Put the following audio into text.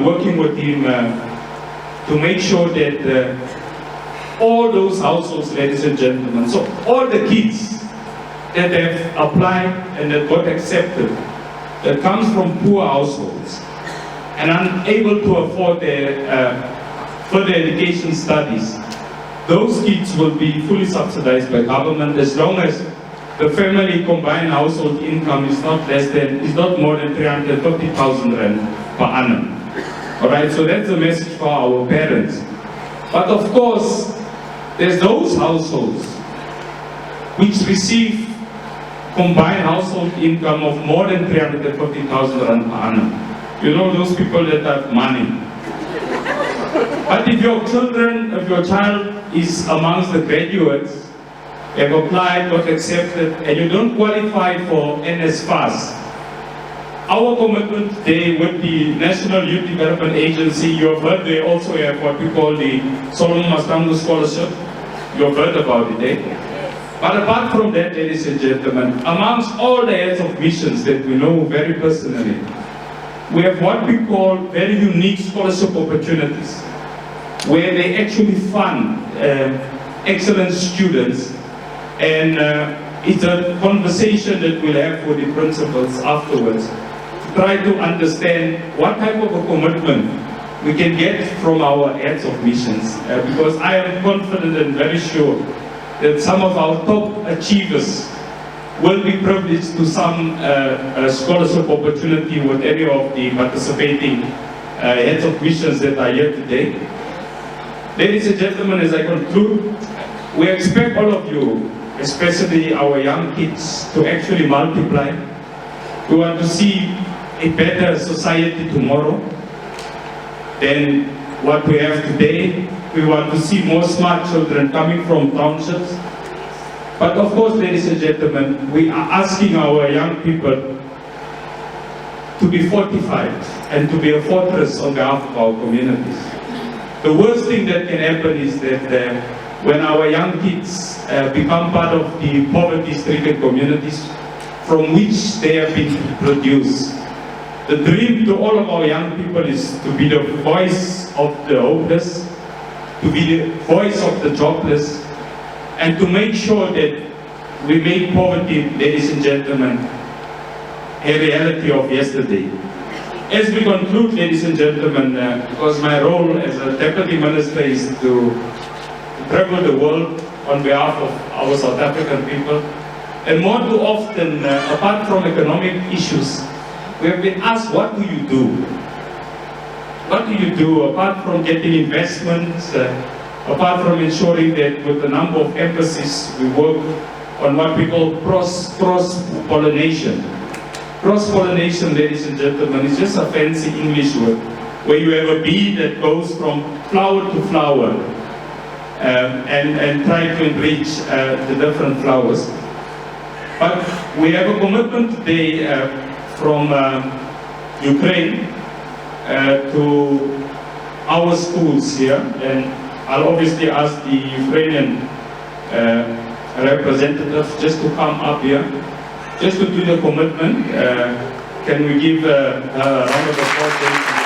working with him to make sure that all those households, ladies and gentlemen, so all the kids that have applied and that got accepted, that comes from poor households and unable to afford their further education studies, those kids will be fully subsidized by government as long as the family combined household income is not more than 350,000 rand per annum. Alright, so that's a message for our parents. But of course, there's those households which receive combined household income of more than 350,000 rand per annum. You know, those people that have money. But if your child is amongst the graduates, have applied, got accepted, and you don't qualify for NSFAS, our commitment today with the National Youth Development Agency, you have heard they also have what we call the Solomon Mastango Scholarship. You have heard about it, eh? But apart from that, ladies and gentlemen, amongst all the heads of missions that we know very personally, we have what we call very unique scholarship opportunities, where they actually fund excellent students, and it's a conversation that we'll have with the principals afterwards, to try to understand what type of a commitment we can get from our heads of missions, because I am confident and very sure that some of our top achievers will be privileged to some scholarship opportunity with any of the participating heads of missions that are here today. Ladies and gentlemen, as I conclude, we expect all of you, especially our young kids, to actually multiply. We want to see a better society tomorrow than what we have today. We want to see more smart children coming from townships. But of course, ladies and gentlemen, we are asking our young people to be fortified and to be a fortress on behalf of our communities. The worst thing that can happen is that when our young kids become part of the poverty-stricken communities from which they have been produced, the dream to all of our young people is to be the voice of the hopeless, to be the voice of the jobless, and to make sure that we make poverty, ladies and gentlemen, a reality of yesterday. As we conclude, ladies and gentlemen, because my role as a Deputy Minister is to travel the world on behalf of our South African people, and more too often, apart from economic issues, we have been asked, what do you do? What do you do apart from getting investments, apart from ensuring that with a number of embassies we work on what we call cross-pollination. Cross-pollination, ladies and gentlemen, is just a fancy English word, where you have a bee that goes from flower to flower and try to enrich the different flowers. But we have a commitment today from Ukraine to our schools here, and I'll obviously ask the Ukrainian representative just to come up here, just to do the commitment. Can we give a round of applause?